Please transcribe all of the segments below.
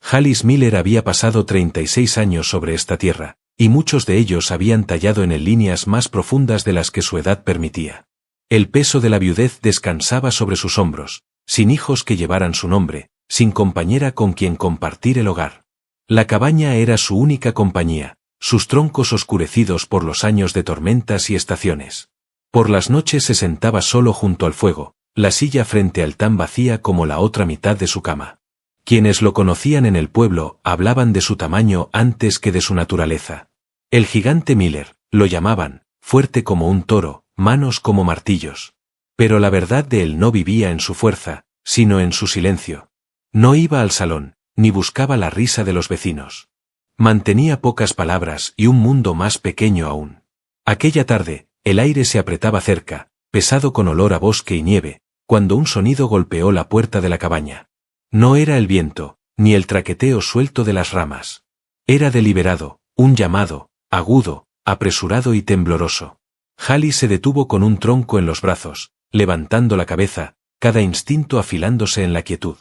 Alice Miller había pasado 36 años sobre esta tierra, y muchos de ellos habían tallado en él líneas más profundas de las que su edad permitía. El peso de la viudez descansaba sobre sus hombros, sin hijos que llevaran su nombre, sin compañera con quien compartir el hogar. La cabaña era su única compañía, sus troncos oscurecidos por los años de tormentas y estaciones. Por las noches se sentaba solo junto al fuego, la silla frente al tan vacía como la otra mitad de su cama. Quienes lo conocían en el pueblo hablaban de su tamaño antes que de su naturaleza. El gigante Miller, lo llamaban, fuerte como un toro, manos como martillos. Pero la verdad de él no vivía en su fuerza, sino en su silencio. No iba al salón, ni buscaba la risa de los vecinos. Mantenía pocas palabras y un mundo más pequeño aún. Aquella tarde, el aire se apretaba cerca, pesado con olor a bosque y nieve, cuando un sonido golpeó la puerta de la cabaña. No era el viento, ni el traqueteo suelto de las ramas. Era deliberado, un llamado, agudo, apresurado y tembloroso. Alice se detuvo con un tronco en los brazos, levantando la cabeza, cada instinto afilándose en la quietud.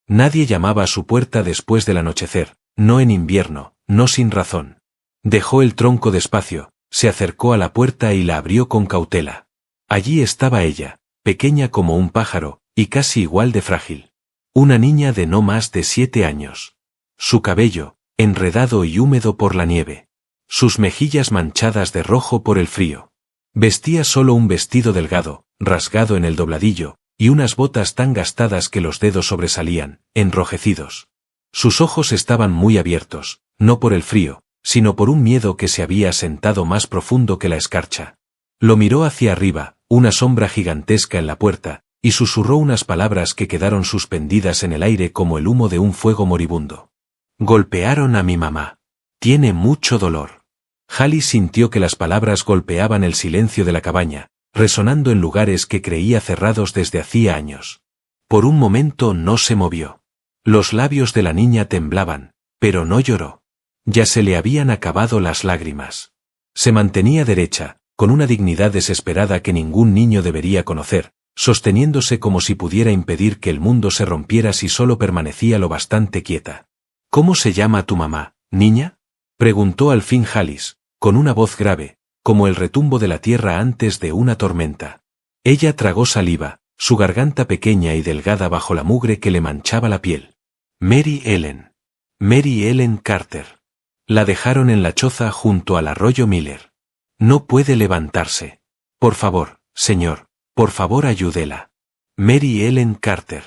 Nadie llamaba a su puerta después del anochecer, no en invierno, no sin razón. Dejó el tronco despacio, se acercó a la puerta y la abrió con cautela. Allí estaba ella, pequeña como un pájaro, y casi igual de frágil. Una niña de no más de 7 años. Su cabello, enredado y húmedo por la nieve. Sus mejillas manchadas de rojo por el frío. Vestía solo un vestido delgado, rasgado en el dobladillo, y unas botas tan gastadas que los dedos sobresalían, enrojecidos. Sus ojos estaban muy abiertos, no por el frío, sino por un miedo que se había asentado más profundo que la escarcha. Lo miró hacia arriba, una sombra gigantesca en la puerta, y susurró unas palabras que quedaron suspendidas en el aire como el humo de un fuego moribundo. Golpearon a mi mamá. Tiene mucho dolor. Alice sintió que las palabras golpeaban el silencio de la cabaña, resonando en lugares que creía cerrados desde hacía años. Por un momento no se movió. Los labios de la niña temblaban, pero no lloró. Ya se le habían acabado las lágrimas. Se mantenía derecha, con una dignidad desesperada que ningún niño debería conocer, sosteniéndose como si pudiera impedir que el mundo se rompiera si solo permanecía lo bastante quieta. ¿Cómo se llama tu mamá, niña? Preguntó al fin Alice, con una voz grave, como el retumbo de la tierra antes de una tormenta. Ella tragó saliva, su garganta pequeña y delgada bajo la mugre que le manchaba la piel. Mary Ellen. Mary Ellen Carter. La dejaron en la choza junto al arroyo Miller. No puede levantarse. Por favor, señor. Por favor ayúdela. Mary Ellen Carter.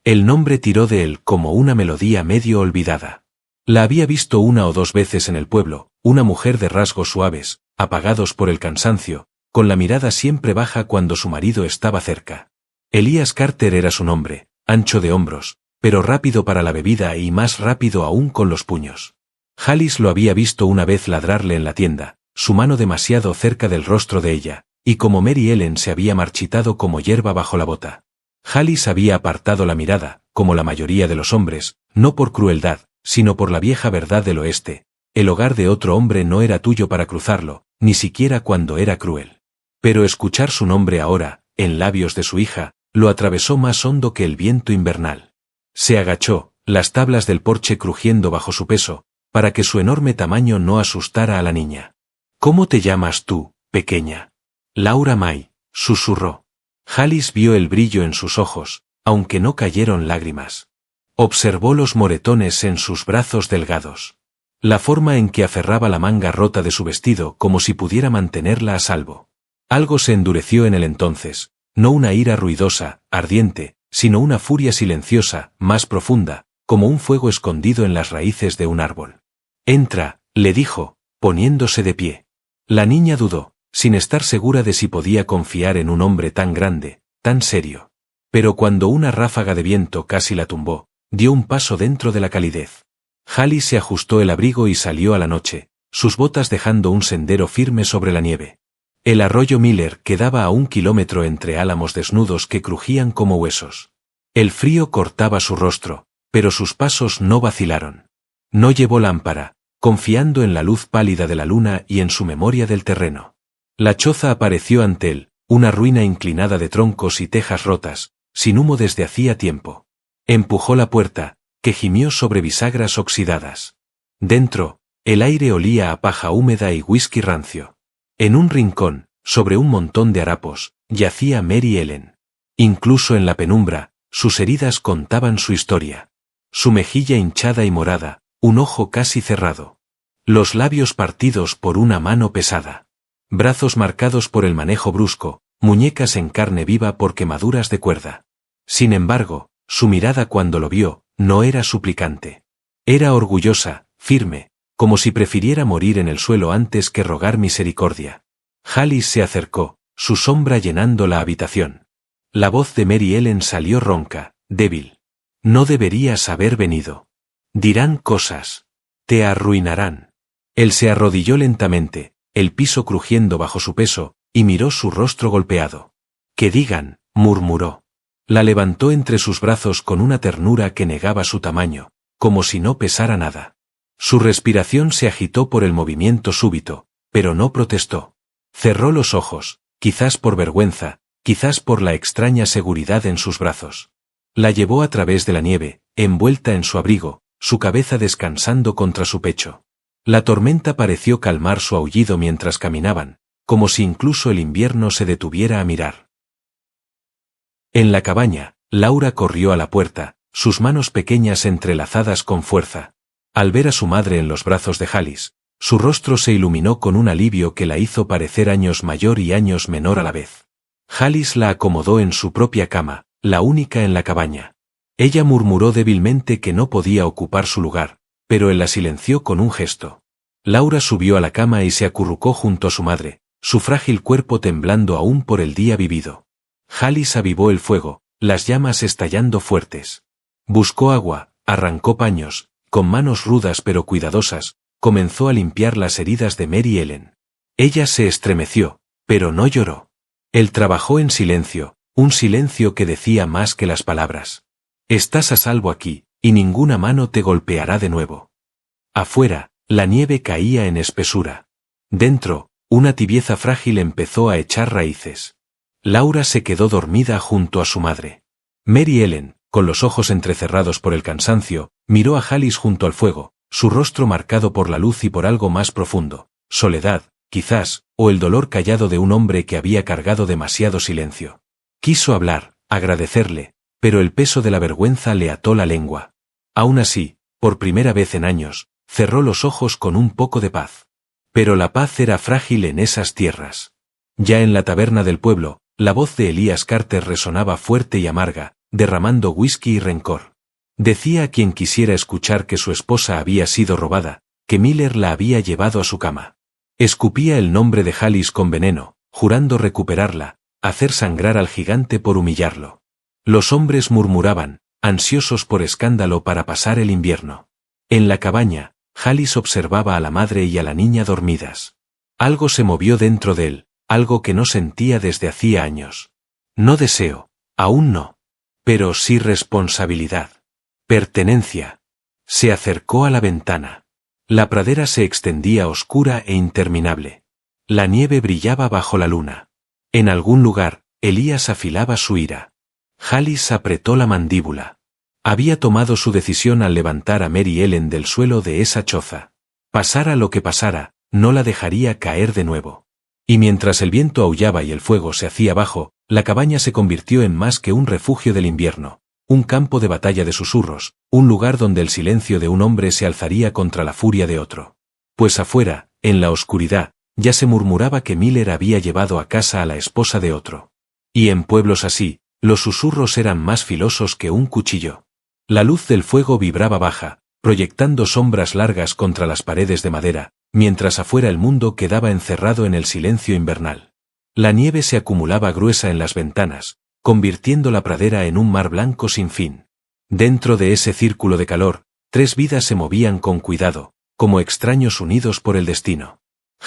El nombre tiró de él como una melodía medio olvidada. La había visto una o dos veces en el pueblo, una mujer de rasgos suaves, apagados por el cansancio, con la mirada siempre baja cuando su marido estaba cerca. Elias Carter era su nombre, ancho de hombros, pero rápido para la bebida y más rápido aún con los puños. Alice lo había visto una vez ladrarle en la tienda, su mano demasiado cerca del rostro de ella, y como Mary Ellen se había marchitado como hierba bajo la bota. Alice había apartado la mirada, como la mayoría de los hombres, no por crueldad, sino por la vieja verdad del oeste. El hogar de otro hombre no era tuyo para cruzarlo, ni siquiera cuando era cruel. Pero escuchar su nombre ahora, en labios de su hija, lo atravesó más hondo que el viento invernal. Se agachó, las tablas del porche crujiendo bajo su peso, para que su enorme tamaño no asustara a la niña. ¿Cómo te llamas tú, pequeña? Laura May, susurró. Alice vio el brillo en sus ojos, aunque no cayeron lágrimas. Observó los moretones en sus brazos delgados. La forma en que aferraba la manga rota de su vestido como si pudiera mantenerla a salvo. Algo se endureció en él entonces, no una ira ruidosa, ardiente, sino una furia silenciosa, más profunda, como un fuego escondido en las raíces de un árbol. Entra, le dijo, poniéndose de pie. La niña dudó, sin estar segura de si podía confiar en un hombre tan grande, tan serio. Pero cuando una ráfaga de viento casi la tumbó, dio un paso dentro de la calidez. Alice se ajustó el abrigo y salió a la noche, sus botas dejando un sendero firme sobre la nieve. El arroyo Miller quedaba a 1 kilómetro entre álamos desnudos que crujían como huesos. El frío cortaba su rostro, pero sus pasos no vacilaron. No llevó lámpara, confiando en la luz pálida de la luna y en su memoria del terreno. La choza apareció ante él, una ruina inclinada de troncos y tejas rotas, sin humo desde hacía tiempo. Empujó la puerta, que gimió sobre bisagras oxidadas. Dentro, el aire olía a paja húmeda y whisky rancio. En un rincón, sobre un montón de harapos, yacía Mary Ellen. Incluso en la penumbra, sus heridas contaban su historia. Su mejilla hinchada y morada, un ojo casi cerrado. Los labios partidos por una mano pesada. Brazos marcados por el manejo brusco, muñecas en carne viva por quemaduras de cuerda. Sin embargo, su mirada cuando lo vio, no era suplicante. Era orgullosa, firme, como si prefiriera morir en el suelo antes que rogar misericordia. Alice se acercó, su sombra llenando la habitación. La voz de Mary Ellen salió ronca, débil. No deberías haber venido. Dirán cosas. Te arruinarán. Él se arrodilló lentamente, el piso crujiendo bajo su peso, y miró su rostro golpeado. Que digan, murmuró. La levantó entre sus brazos con una ternura que negaba su tamaño, como si no pesara nada. Su respiración se agitó por el movimiento súbito, pero no protestó. Cerró los ojos, quizás por vergüenza, quizás por la extraña seguridad en sus brazos. La llevó a través de la nieve, envuelta en su abrigo, su cabeza descansando contra su pecho. La tormenta pareció calmar su aullido mientras caminaban, como si incluso el invierno se detuviera a mirar. En la cabaña, Laura corrió a la puerta, sus manos pequeñas entrelazadas con fuerza. Al ver a su madre en los brazos de Alice, su rostro se iluminó con un alivio que la hizo parecer años mayor y años menor a la vez. Alice la acomodó en su propia cama, la única en la cabaña. Ella murmuró débilmente que no podía ocupar su lugar, pero él la silenció con un gesto. Laura subió a la cama y se acurrucó junto a su madre, su frágil cuerpo temblando aún por el día vivido. Alice avivó el fuego, las llamas estallando fuertes. Buscó agua, arrancó paños, con manos rudas pero cuidadosas, comenzó a limpiar las heridas de Mary Ellen. Ella se estremeció, pero no lloró. Él trabajó en silencio, un silencio que decía más que las palabras. Estás a salvo aquí, y ninguna mano te golpeará de nuevo. Afuera, la nieve caía en espesura. Dentro, una tibieza frágil empezó a echar raíces. Laura se quedó dormida junto a su madre. Mary Ellen, con los ojos entrecerrados por el cansancio, miró a Alice junto al fuego, su rostro marcado por la luz y por algo más profundo, soledad, quizás, o el dolor callado de un hombre que había cargado demasiado silencio. Quiso hablar, agradecerle, pero el peso de la vergüenza le ató la lengua. Aún así, por primera vez en años, cerró los ojos con un poco de paz. Pero la paz era frágil en esas tierras. Ya en la taberna del pueblo, la voz de Elías Carter resonaba fuerte y amarga, derramando whisky y rencor. Decía a quien quisiera escuchar que su esposa había sido robada, que Miller la había llevado a su cama. Escupía el nombre de Alice con veneno, jurando recuperarla, hacer sangrar al gigante por humillarlo. Los hombres murmuraban, ansiosos por escándalo para pasar el invierno. En la cabaña, Alice observaba a la madre y a la niña dormidas. Algo se movió dentro de él, algo que no sentía desde hacía años. No deseo, aún no. Pero sí responsabilidad. Pertenencia. Se acercó a la ventana. La pradera se extendía oscura e interminable. La nieve brillaba bajo la luna. En algún lugar, Elías afilaba su ira. Alice apretó la mandíbula. Había tomado su decisión al levantar a Mary Ellen del suelo de esa choza. Pasara lo que pasara, no la dejaría caer de nuevo. Y mientras el viento aullaba y el fuego se hacía bajo, la cabaña se convirtió en más que un refugio del invierno, un campo de batalla de susurros, un lugar donde el silencio de un hombre se alzaría contra la furia de otro. Pues afuera, en la oscuridad, ya se murmuraba que Miller había llevado a casa a la esposa de otro. Y en pueblos así, los susurros eran más filosos que un cuchillo. La luz del fuego vibraba baja, proyectando sombras largas contra las paredes de madera, mientras afuera el mundo quedaba encerrado en el silencio invernal. La nieve se acumulaba gruesa en las ventanas, convirtiendo la pradera en un mar blanco sin fin. Dentro de ese círculo de calor, tres vidas se movían con cuidado, como extraños unidos por el destino.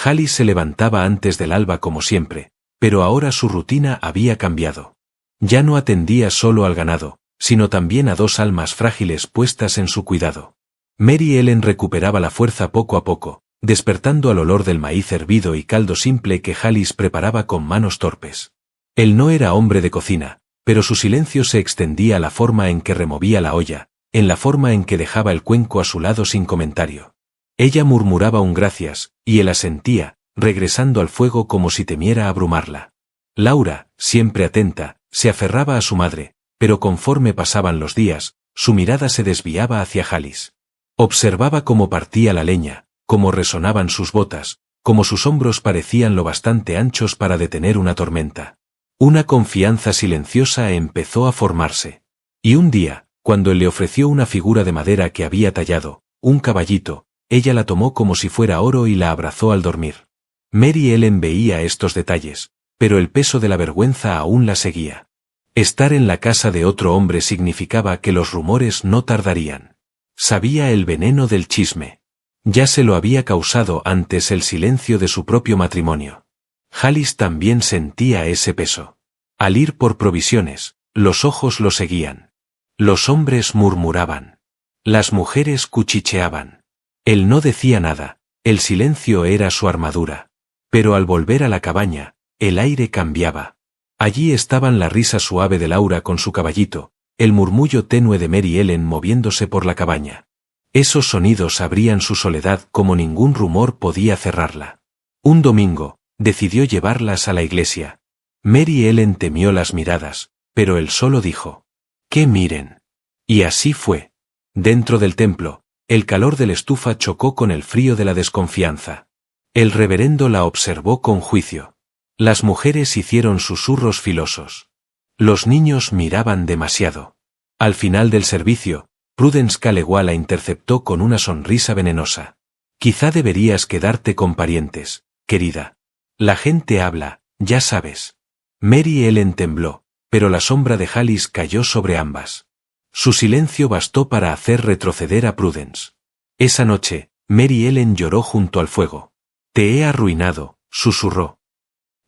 Alice se levantaba antes del alba como siempre, pero ahora su rutina había cambiado. Ya no atendía solo al ganado, sino también a dos almas frágiles puestas en su cuidado. Mary Ellen recuperaba la fuerza poco a poco, despertando al olor del maíz hervido y caldo simple que Alice preparaba con manos torpes. Él no era hombre de cocina, pero su silencio se extendía a la forma en que removía la olla, en la forma en que dejaba el cuenco a su lado sin comentario. Ella murmuraba un gracias, y él asentía, regresando al fuego como si temiera abrumarla. Laura, siempre atenta, se aferraba a su madre, pero conforme pasaban los días, su mirada se desviaba hacia Jalis. Observaba cómo partía la leña, cómo resonaban sus botas, cómo sus hombros parecían lo bastante anchos para detener una tormenta. Una confianza silenciosa empezó a formarse. Y un día, cuando él le ofreció una figura de madera que había tallado, un caballito, ella la tomó como si fuera oro y la abrazó al dormir. Mary Ellen veía estos detalles, pero el peso de la vergüenza aún la seguía. Estar en la casa de otro hombre significaba que los rumores no tardarían. Sabía el veneno del chisme. Ya se lo había causado antes el silencio de su propio matrimonio. Jalis también sentía ese peso. Al ir por provisiones, los ojos lo seguían. Los hombres murmuraban. Las mujeres cuchicheaban. Él no decía nada, el silencio era su armadura. Pero al volver a la cabaña, el aire cambiaba. Allí estaban la risa suave de Laura con su caballito, el murmullo tenue de Mary Ellen moviéndose por la cabaña. Esos sonidos abrían su soledad como ningún rumor podía cerrarla. Un domingo, decidió llevarlas a la iglesia. Mary Ellen temió las miradas, pero él solo dijo: «¡Que miren!». Y así fue. Dentro del templo, el calor de la estufa chocó con el frío de la desconfianza. El reverendo la observó con juicio. Las mujeres hicieron susurros filosos. Los niños miraban demasiado. Al final del servicio, Prudence Calleway la interceptó con una sonrisa venenosa. «Quizá deberías quedarte con parientes, querida. La gente habla, ya sabes». Mary Ellen tembló, pero la sombra de Jalis cayó sobre ambas. Su silencio bastó para hacer retroceder a Prudence. Esa noche, Mary Ellen lloró junto al fuego. «Te he arruinado», susurró.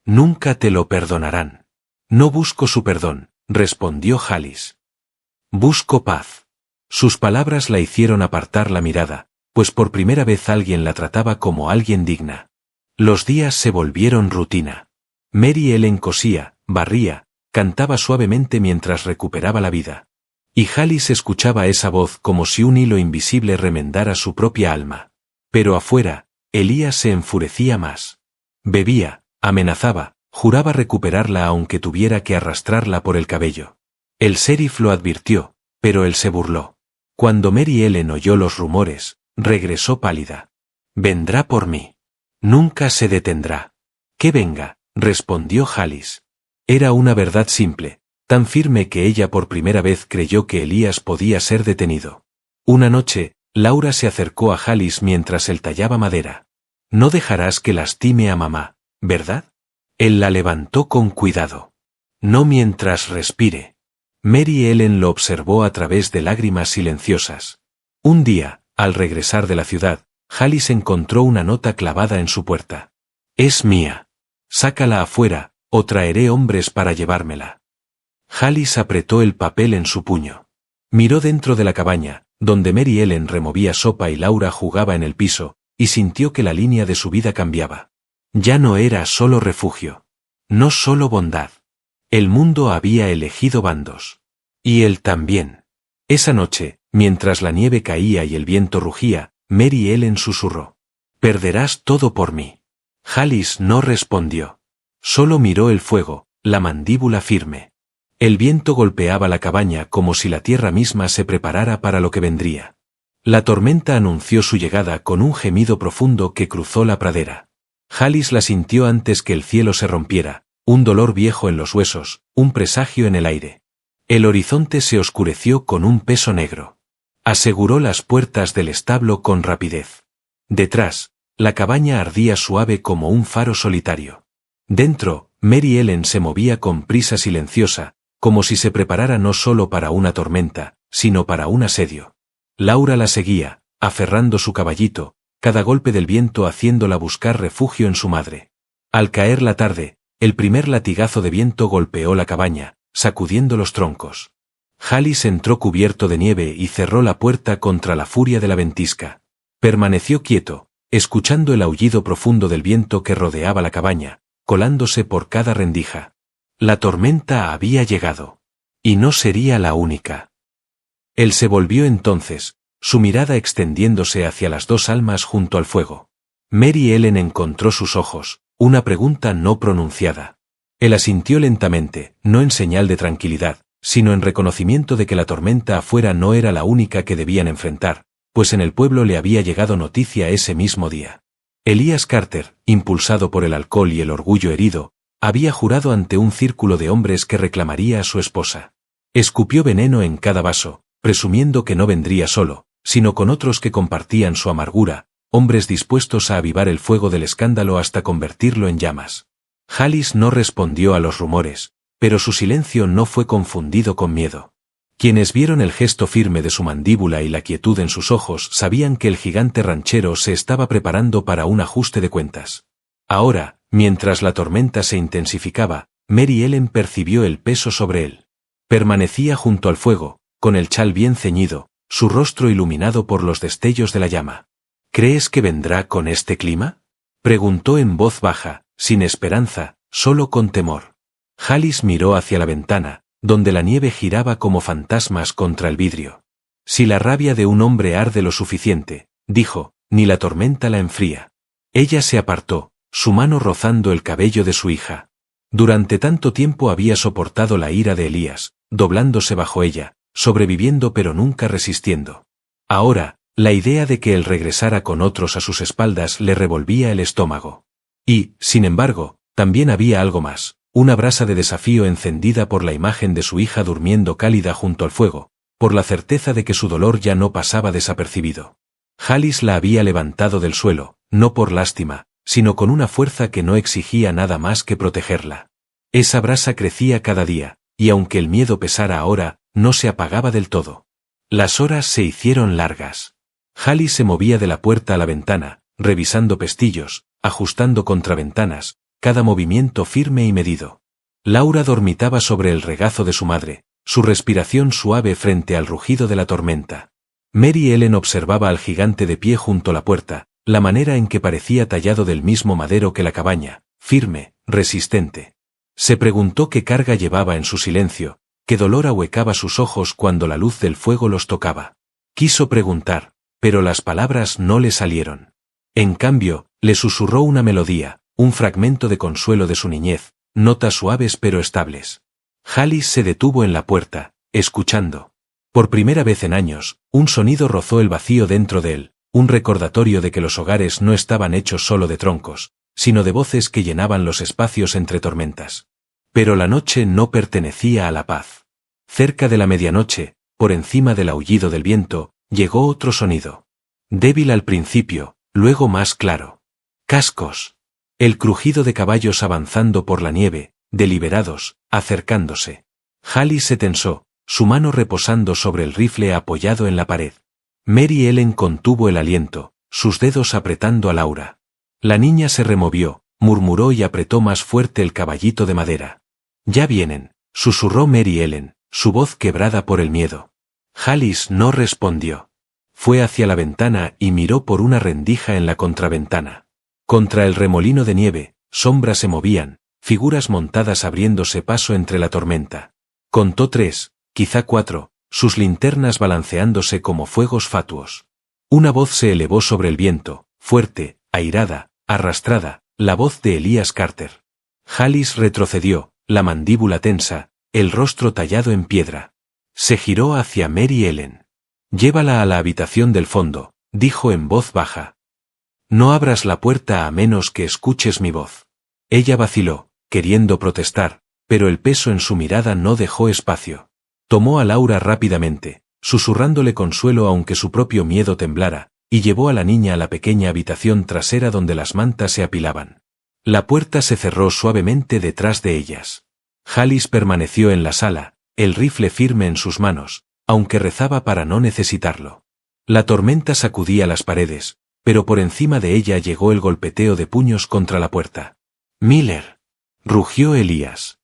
«Nunca te lo perdonarán». «No busco su perdón», respondió Jalis. «Busco paz». Sus palabras la hicieron apartar la mirada, pues por primera vez alguien la trataba como alguien digna. Los días se volvieron rutina. Mary Ellen cosía, barría, cantaba suavemente mientras recuperaba la vida. Y Jalis escuchaba esa voz como si un hilo invisible remendara su propia alma. Pero afuera, Elías se enfurecía más. Bebía, amenazaba, juraba recuperarla aunque tuviera que arrastrarla por el cabello. El sheriff lo advirtió, pero él se burló. Cuando Mary Ellen oyó los rumores, regresó pálida. «Vendrá por mí. Nunca se detendrá». «Que venga», respondió Jalis. Era una verdad simple, tan firme que ella por primera vez creyó que Elías podía ser detenido. Una noche, Laura se acercó a Jalis mientras él tallaba madera. «No dejarás que lastime a mamá, ¿verdad?». Él la levantó con cuidado. «No mientras respire». Mary Ellen lo observó a través de lágrimas silenciosas. Un día, al regresar de la ciudad, Jalis encontró una nota clavada en su puerta. «Es mía. Sácala afuera, o traeré hombres para llevármela». Jalis apretó el papel en su puño. Miró dentro de la cabaña, donde Mary Ellen removía sopa y Laura jugaba en el piso, y sintió que la línea de su vida cambiaba. Ya no era solo refugio. No solo bondad. El mundo había elegido bandos. Y él también. Esa noche, mientras la nieve caía y el viento rugía, Mary Ellen susurró: «Perderás todo por mí». Jalis no respondió. Solo miró el fuego, la mandíbula firme. El viento golpeaba la cabaña como si la tierra misma se preparara para lo que vendría. La tormenta anunció su llegada con un gemido profundo que cruzó la pradera. Jalis la sintió antes que el cielo se rompiera, un dolor viejo en los huesos, un presagio en el aire. El horizonte se oscureció con un peso negro. Aseguró las puertas del establo con rapidez. Detrás, la cabaña ardía suave como un faro solitario. Dentro, Mary Ellen se movía con prisa silenciosa, como si se preparara no solo para una tormenta, sino para un asedio. Laura la seguía, aferrando su caballito, cada golpe del viento haciéndola buscar refugio en su madre. Al caer la tarde, el primer latigazo de viento golpeó la cabaña, sacudiendo los troncos. Jalis entró cubierto de nieve y cerró la puerta contra la furia de la ventisca. Permaneció quieto, escuchando el aullido profundo del viento que rodeaba la cabaña, colándose por cada rendija. La tormenta había llegado. Y no sería la única. Él se volvió entonces, su mirada extendiéndose hacia las dos almas junto al fuego. Mary Ellen encontró sus ojos, una pregunta no pronunciada. Él asintió lentamente, no en señal de tranquilidad, sino en reconocimiento de que la tormenta afuera no era la única que debían enfrentar, pues en el pueblo le había llegado noticia ese mismo día. Elías Carter, impulsado por el alcohol y el orgullo herido, había jurado ante un círculo de hombres que reclamaría a su esposa. Escupió veneno en cada vaso, presumiendo que no vendría solo, sino con otros que compartían su amargura, hombres dispuestos a avivar el fuego del escándalo hasta convertirlo en llamas. Halis no respondió a los rumores, pero su silencio no fue confundido con miedo. Quienes vieron el gesto firme de su mandíbula y la quietud en sus ojos sabían que el gigante ranchero se estaba preparando para un ajuste de cuentas. Ahora, mientras la tormenta se intensificaba, Mary Ellen percibió el peso sobre él. Permanecía junto al fuego, con el chal bien ceñido, su rostro iluminado por los destellos de la llama. ¿Crees que vendrá con este clima?, preguntó en voz baja, sin esperanza, solo con temor. Halis miró hacia la ventana, donde la nieve giraba como fantasmas contra el vidrio. Si la rabia de un hombre arde lo suficiente, dijo, ni la tormenta la enfría. Ella se apartó, su mano rozando el cabello de su hija. Durante tanto tiempo había soportado la ira de Elías, doblándose bajo ella, sobreviviendo pero nunca resistiendo. Ahora, la idea de que él regresara con otros a sus espaldas le revolvía el estómago. Y, sin embargo, también había algo más, una brasa de desafío encendida por la imagen de su hija durmiendo cálida junto al fuego, por la certeza de que su dolor ya no pasaba desapercibido. Halis la había levantado del suelo, no por lástima, sino con una fuerza que no exigía nada más que protegerla. Esa brasa crecía cada día, y aunque el miedo pesara ahora, no se apagaba del todo. Las horas se hicieron largas. Halis se movía de la puerta a la ventana, revisando pestillos, ajustando contraventanas, cada movimiento firme y medido. Laura dormitaba sobre el regazo de su madre, su respiración suave frente al rugido de la tormenta. Mary Ellen observaba al gigante de pie junto a la puerta, la manera en que parecía tallado del mismo madero que la cabaña, firme, resistente. Se preguntó qué carga llevaba en su silencio, qué dolor ahuecaba sus ojos cuando la luz del fuego los tocaba. Quiso preguntar, pero las palabras no le salieron. En cambio, le susurró una melodía, un fragmento de consuelo de su niñez, notas suaves pero estables. Halis se detuvo en la puerta, escuchando. Por primera vez en años, un sonido rozó el vacío dentro de él, un recordatorio de que los hogares no estaban hechos solo de troncos, sino de voces que llenaban los espacios entre tormentas. Pero la noche no pertenecía a la paz. Cerca de la medianoche, por encima del aullido del viento, llegó otro sonido. Débil al principio, luego más claro. Cascos. El crujido de caballos avanzando por la nieve, deliberados, acercándose. Halis se tensó, su mano reposando sobre el rifle apoyado en la pared. Mary Ellen contuvo el aliento, sus dedos apretando a Laura. La niña se removió, murmuró y apretó más fuerte el caballito de madera. «Ya vienen», susurró Mary Ellen, su voz quebrada por el miedo. Halis no respondió. Fue hacia la ventana y miró por una rendija en la contraventana. Contra el remolino de nieve, sombras se movían, figuras montadas abriéndose paso entre la tormenta. Contó 3, quizá 4, sus linternas balanceándose como fuegos fatuos. Una voz se elevó sobre el viento, fuerte, airada, arrastrada, la voz de Elías Carter. Halis retrocedió, la mandíbula tensa, el rostro tallado en piedra. Se giró hacia Mary Ellen. «Llévala a la habitación del fondo», dijo en voz baja. «No abras la puerta a menos que escuches mi voz». Ella vaciló, queriendo protestar, pero el peso en su mirada no dejó espacio. Tomó a Laura rápidamente, susurrándole consuelo aunque su propio miedo temblara, y llevó a la niña a la pequeña habitación trasera donde las mantas se apilaban. La puerta se cerró suavemente detrás de ellas. Halis permaneció en la sala, el rifle firme en sus manos, aunque rezaba para no necesitarlo. La tormenta sacudía las paredes, pero por encima de ella llegó el golpeteo de puños contra la puerta. «Miller», rugió Elías.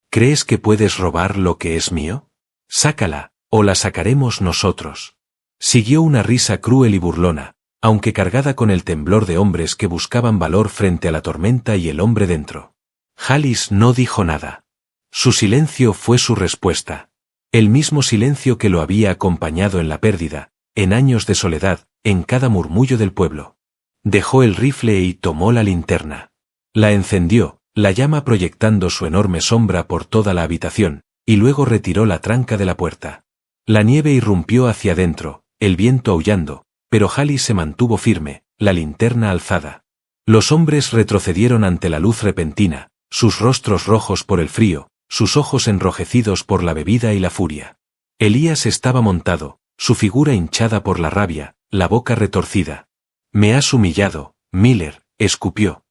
«¿Crees que puedes robar lo que es mío? Sácala, o la sacaremos nosotros». Siguió una risa cruel y burlona, aunque cargada con el temblor de hombres que buscaban valor frente a la tormenta y el hombre dentro. Halis no dijo nada. Su silencio fue su respuesta. El mismo silencio que lo había acompañado en la pérdida, en años de soledad, en cada murmullo del pueblo. Dejó el rifle y tomó la linterna. La encendió, la llama proyectando su enorme sombra por toda la habitación, y luego retiró la tranca de la puerta. La nieve irrumpió hacia adentro, el viento aullando, pero Hali se mantuvo firme, la linterna alzada. Los hombres retrocedieron ante la luz repentina, sus rostros rojos por el frío, sus ojos enrojecidos por la bebida y la furia. Elías estaba montado, su figura hinchada por la rabia, la boca retorcida. «Me has humillado, Miller», escupió.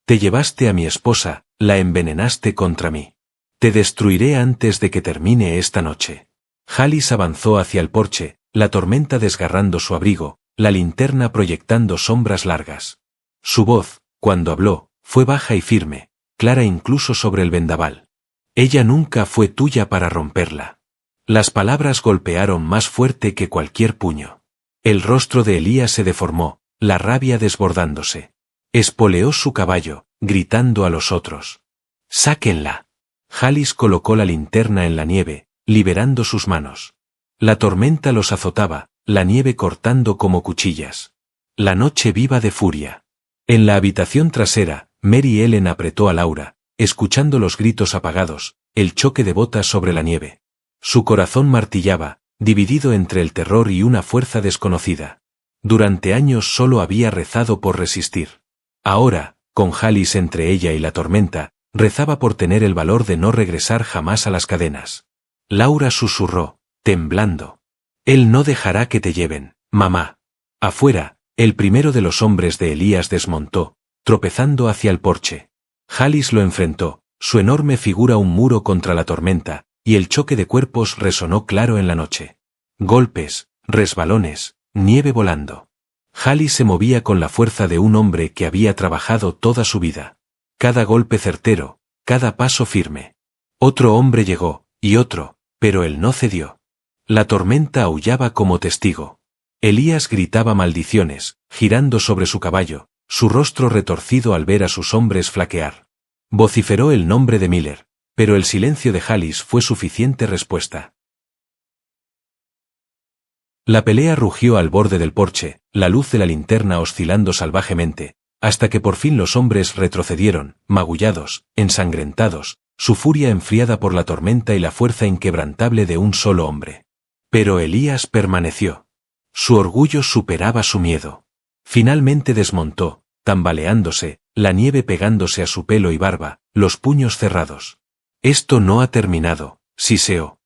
«Te llevaste a mi esposa, la envenenaste contra mí. Te destruiré antes de que termine esta noche». Halis avanzó hacia el porche, la tormenta desgarrando su abrigo, la linterna proyectando sombras largas. Su voz, cuando habló, fue baja y firme, clara incluso sobre el vendaval. «Ella nunca fue tuya para romperla». Las palabras golpearon más fuerte que cualquier puño. El rostro de Elías se deformó, la rabia desbordándose. Espoleó su caballo, gritando a los otros: «¡Sáquenla!». Halis colocó la linterna en la nieve, liberando sus manos. La tormenta los azotaba, la nieve cortando como cuchillas. La noche viva de furia. En la habitación trasera, Mary Ellen apretó a Laura, escuchando los gritos apagados, el choque de botas sobre la nieve. Su corazón martillaba, dividido entre el terror y una fuerza desconocida. Durante años solo había rezado por resistir. Ahora, con Halis entre ella y la tormenta, rezaba por tener el valor de no regresar jamás a las cadenas. Laura susurró, temblando: «Él no dejará que te lleven, mamá». Afuera, el primero de los hombres de Elías desmontó, tropezando hacia el porche. Halis lo enfrentó, su enorme figura un muro contra la tormenta, y el choque de cuerpos resonó claro en la noche. Golpes, resbalones, nieve volando. Halis se movía con la fuerza de un hombre que había trabajado toda su vida. Cada golpe certero, cada paso firme. Otro hombre llegó, y otro, pero él no cedió. La tormenta aullaba como testigo. Elías gritaba maldiciones, girando sobre su caballo, su rostro retorcido al ver a sus hombres flaquear. Vociferó el nombre de Miller, pero el silencio de Halis fue suficiente respuesta. La pelea rugió al borde del porche, la luz de la linterna oscilando salvajemente, hasta que por fin los hombres retrocedieron, magullados, ensangrentados, su furia enfriada por la tormenta y la fuerza inquebrantable de un solo hombre. Pero Elías permaneció. Su orgullo superaba su miedo. Finalmente desmontó, tambaleándose, la nieve pegándose a su pelo y barba, los puños cerrados. «Esto no ha terminado», siseó.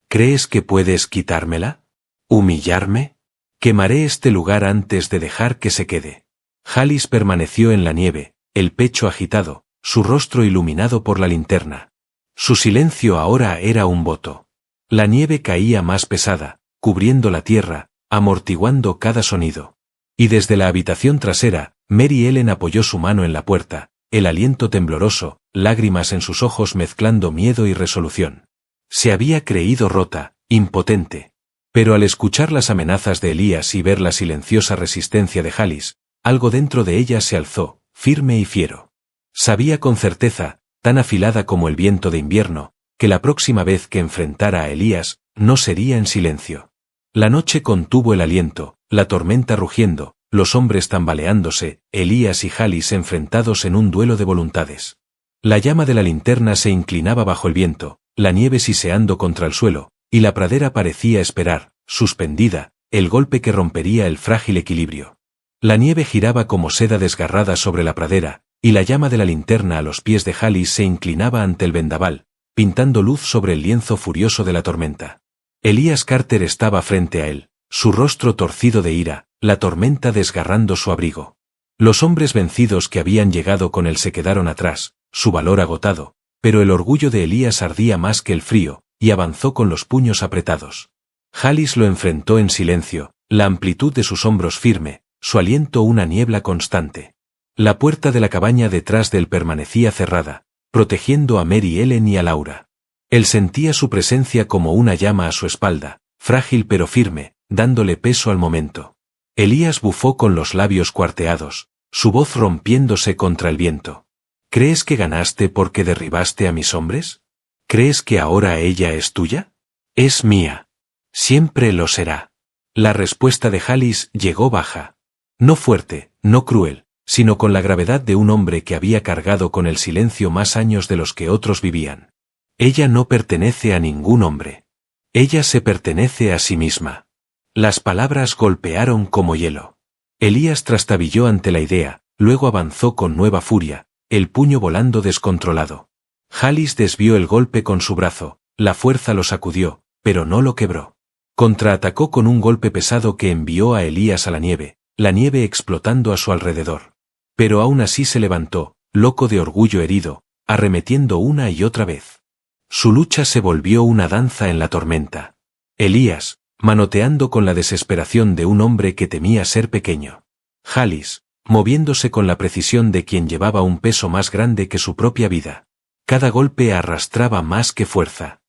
«¿Crees que puedes quitármela? ¿Humillarme? Quemaré este lugar antes de dejar que se quede». Halis permaneció en la nieve, el pecho agitado, su rostro iluminado por la linterna. Su silencio ahora era un voto. La nieve caía más pesada, cubriendo la tierra, amortiguando cada sonido. Y desde la habitación trasera, Mary Ellen apoyó su mano en la puerta, el aliento tembloroso, lágrimas en sus ojos mezclando miedo y resolución. Se había creído rota, impotente. Pero al escuchar las amenazas de Elías y ver la silenciosa resistencia de Halis, algo dentro de ella se alzó, firme y fiero. Sabía con certeza, tan afilada como el viento de invierno, que la próxima vez que enfrentara a Elías, no sería en silencio. La noche contuvo el aliento, la tormenta rugiendo, los hombres tambaleándose, Elías y Halis enfrentados en un duelo de voluntades. La llama de la linterna se inclinaba bajo el viento, la nieve siseando contra el suelo, y la pradera parecía esperar, suspendida, el golpe que rompería el frágil equilibrio. La nieve giraba como seda desgarrada sobre la pradera, y la llama de la linterna a los pies de Halis se inclinaba ante el vendaval, pintando luz sobre el lienzo furioso de la tormenta. Elías Carter estaba frente a él, su rostro torcido de ira, la tormenta desgarrando su abrigo. Los hombres vencidos que habían llegado con él se quedaron atrás, su valor agotado, pero el orgullo de Elías ardía más que el frío, y avanzó con los puños apretados. Halis lo enfrentó en silencio, la amplitud de sus hombros firme, su aliento una niebla constante. La puerta de la cabaña detrás de él permanecía cerrada, protegiendo a Mary Ellen y a Laura. Él sentía su presencia como una llama a su espalda, frágil pero firme, dándole peso al momento. Elías bufó con los labios cuarteados, su voz rompiéndose contra el viento. ¿Crees que ganaste porque derribaste a mis hombres? ¿Crees que ahora ella es tuya? Es mía. Siempre lo será. La respuesta de Halis llegó baja. No fuerte, no cruel, sino con la gravedad de un hombre que había cargado con el silencio más años de los que otros vivían. Ella no pertenece a ningún hombre. Ella se pertenece a sí misma. Las palabras golpearon como hielo. Elías trastabilló ante la idea, luego avanzó con nueva furia, el puño volando descontrolado. Halis desvió el golpe con su brazo, la fuerza lo sacudió, pero no lo quebró. Contraatacó con un golpe pesado que envió a Elías a la nieve explotando a su alrededor. Pero aún así se levantó, loco de orgullo herido, arremetiendo una y otra vez. Su lucha se volvió una danza en la tormenta. Elías, manoteando con la desesperación de un hombre que temía ser pequeño. Halis, moviéndose con la precisión de quien llevaba un peso más grande que su propia vida. Cada golpe arrastraba más que fuerza.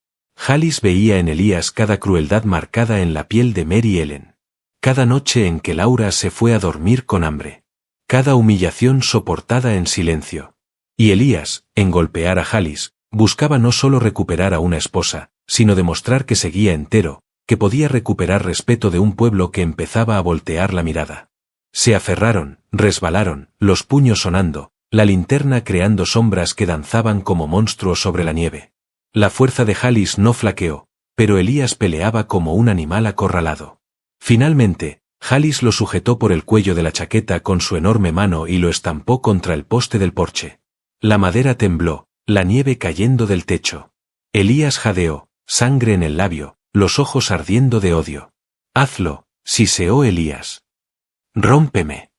Halis veía en Elías cada crueldad marcada en la piel de Mary Ellen. Cada noche en que Laura se fue a dormir con hambre. Cada humillación soportada en silencio. Y Elías, en golpear a Halis, buscaba no solo recuperar a una esposa, sino demostrar que seguía entero, que podía recuperar respeto de un pueblo que empezaba a voltear la mirada. Se aferraron, resbalaron, los puños sonando, la linterna creando sombras que danzaban como monstruos sobre la nieve. La fuerza de Halis no flaqueó, pero Elías peleaba como un animal acorralado. Finalmente, Halis lo sujetó por el cuello de la chaqueta con su enorme mano y lo estampó contra el poste del porche. La madera tembló, la nieve cayendo del techo. Elías jadeó, sangre en el labio, los ojos ardiendo de odio. Hazlo, siseó Elías. Rómpeme.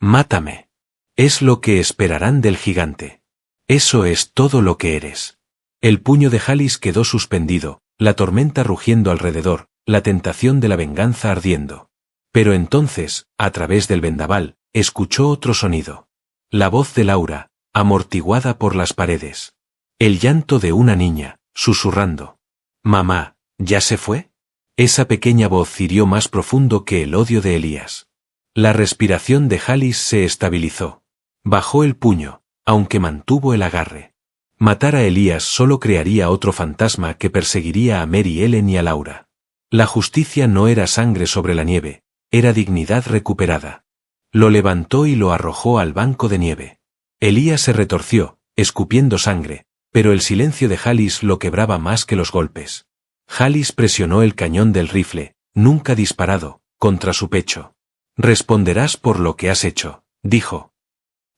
Mátame. Es lo que esperarán del gigante. Eso es todo lo que eres. El puño de Halis quedó suspendido, la tormenta rugiendo alrededor, la tentación de la venganza ardiendo. Pero entonces, a través del vendaval, escuchó otro sonido. La voz de Laura, amortiguada por las paredes. El llanto de una niña, susurrando. «Mamá, ¿ya se fue?» Esa pequeña voz hirió más profundo que el odio de Elías. La respiración de Halis se estabilizó. Bajó el puño, aunque mantuvo el agarre. Matar a Elías solo crearía otro fantasma que perseguiría a Mary Ellen y a Laura. La justicia no era sangre sobre la nieve, era dignidad recuperada. Lo levantó y lo arrojó al banco de nieve. Elías se retorció, escupiendo sangre, pero el silencio de Halis lo quebraba más que los golpes. Halis presionó el cañón del rifle, nunca disparado, contra su pecho. «Responderás por lo que has hecho», dijo.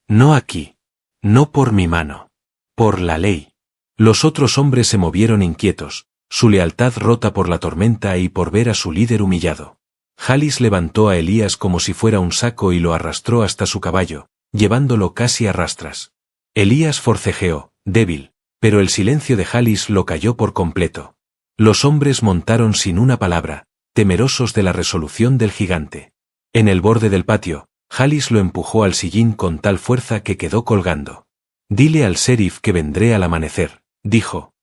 «No aquí. No por mi mano. Por la ley». Los otros hombres se movieron inquietos, su lealtad rota por la tormenta y por ver a su líder humillado. Halis levantó a Elías como si fuera un saco y lo arrastró hasta su caballo, llevándolo casi a rastras. Elías forcejeó, débil, pero el silencio de Halis lo calló por completo. Los hombres montaron sin una palabra, temerosos de la resolución del gigante. En el borde del patio, Halis lo empujó al sillín con tal fuerza que quedó colgando. «Dile al sheriff que vendré al amanecer», dijo.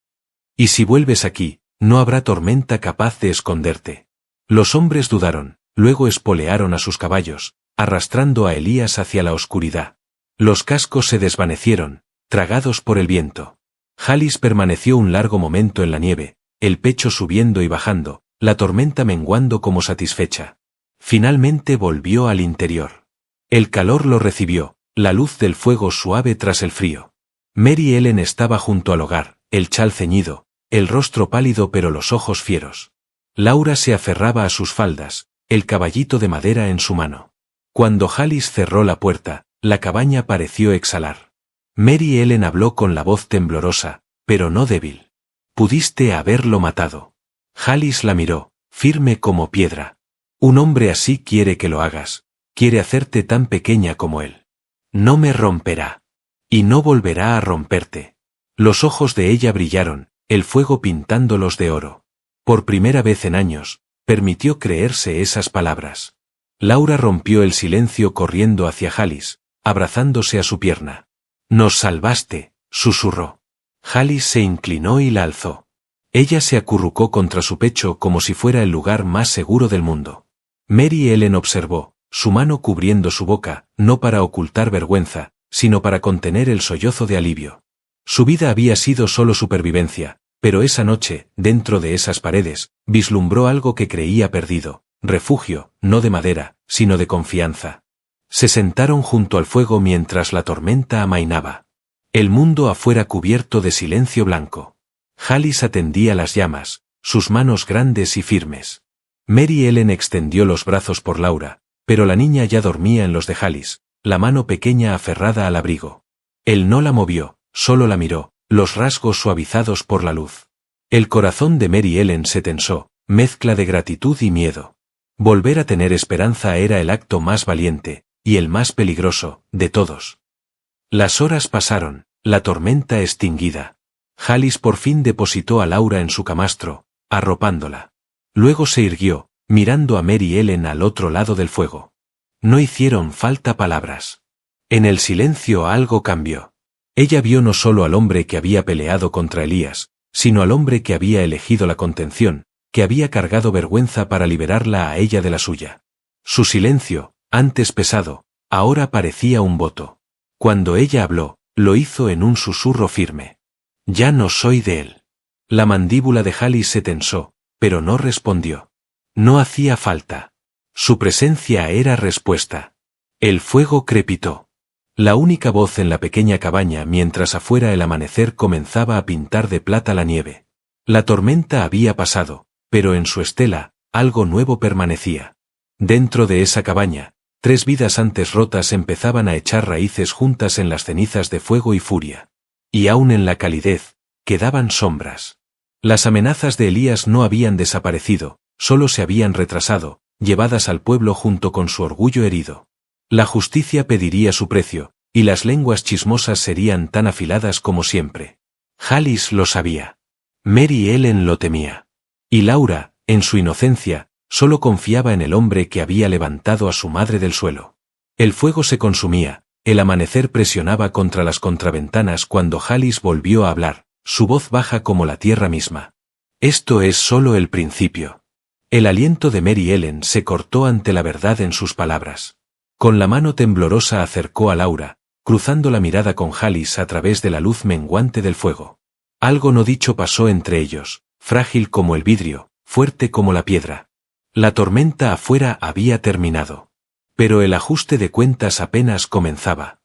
«Y si vuelves aquí, no habrá tormenta capaz de esconderte». Los hombres dudaron, luego espolearon a sus caballos, arrastrando a Elías hacia la oscuridad. Los cascos se desvanecieron, tragados por el viento. Halis permaneció un largo momento en la nieve, el pecho subiendo y bajando, la tormenta menguando como satisfecha. Finalmente volvió al interior. El calor lo recibió, la luz del fuego suave tras el frío. Mary Ellen estaba junto al hogar, el chal ceñido, el rostro pálido pero los ojos fieros. Laura se aferraba a sus faldas, el caballito de madera en su mano. Cuando Halis cerró la puerta, la cabaña pareció exhalar. Mary Ellen habló con la voz temblorosa, pero no débil. «Pudiste haberlo matado». Halis la miró, firme como piedra. «Un hombre así quiere que lo hagas, quiere hacerte tan pequeña como él. No me romperá. Y no volverá a romperte». Los ojos de ella brillaron, el fuego pintándolos de oro. Por primera vez en años, permitió creerse esas palabras. Laura rompió el silencio corriendo hacia Halis, abrazándose a su pierna. «Nos salvaste», susurró. Halis se inclinó y la alzó. Ella se acurrucó contra su pecho como si fuera el lugar más seguro del mundo. Mary Ellen observó, su mano cubriendo su boca, no para ocultar vergüenza, sino para contener el sollozo de alivio. Su vida había sido solo supervivencia, Pero esa noche, dentro de esas paredes, vislumbró algo que creía perdido, refugio, no de madera, sino de confianza. Se sentaron junto al fuego mientras la tormenta amainaba. El mundo afuera cubierto de silencio blanco. Jalis atendía las llamas, sus manos grandes y firmes. Mary Ellen extendió los brazos por Laura, pero la niña ya dormía en los de Jalis, la mano pequeña aferrada al abrigo. Él no la movió, solo la miró, los rasgos suavizados por la luz. El corazón de Mary Ellen se tensó, mezcla de gratitud y miedo. Volver a tener esperanza era el acto más valiente, y el más peligroso, de todos. Las horas pasaron, la tormenta extinguida. Jalis por fin depositó a Laura en su camastro, arropándola. Luego se irguió, mirando a Mary Ellen al otro lado del fuego. No hicieron falta palabras. En el silencio algo cambió. Ella vio no solo al hombre que había peleado contra Elías, sino al hombre que había elegido la contención, que había cargado vergüenza para liberarla a ella de la suya. Su silencio, antes pesado, ahora parecía un voto. Cuando ella habló, lo hizo en un susurro firme. Ya no soy de él. La mandíbula de Jalis se tensó, pero no respondió. No hacía falta. Su presencia era respuesta. El fuego crepitó. La única voz en la pequeña cabaña mientras afuera el amanecer comenzaba a pintar de plata la nieve. La tormenta había pasado, pero en su estela, algo nuevo permanecía. Dentro de esa cabaña, 3 vidas antes rotas empezaban a echar raíces juntas en las cenizas de fuego y furia. Y aún en la calidez, quedaban sombras. Las amenazas de Elías no habían desaparecido, solo se habían retrasado, llevadas al pueblo junto con su orgullo herido. La justicia pediría su precio, y las lenguas chismosas serían tan afiladas como siempre. Jalis lo sabía. Mary Ellen lo temía. Y Laura, en su inocencia, solo confiaba en el hombre que había levantado a su madre del suelo. El fuego se consumía, el amanecer presionaba contra las contraventanas cuando Jalis volvió a hablar, su voz baja como la tierra misma. Esto es solo el principio. El aliento de Mary Ellen se cortó ante la verdad en sus palabras. Con la mano temblorosa acercó a Laura, cruzando la mirada con Jalis a través de la luz menguante del fuego. Algo no dicho pasó entre ellos, frágil como el vidrio, fuerte como la piedra. La tormenta afuera había terminado. Pero el ajuste de cuentas apenas comenzaba.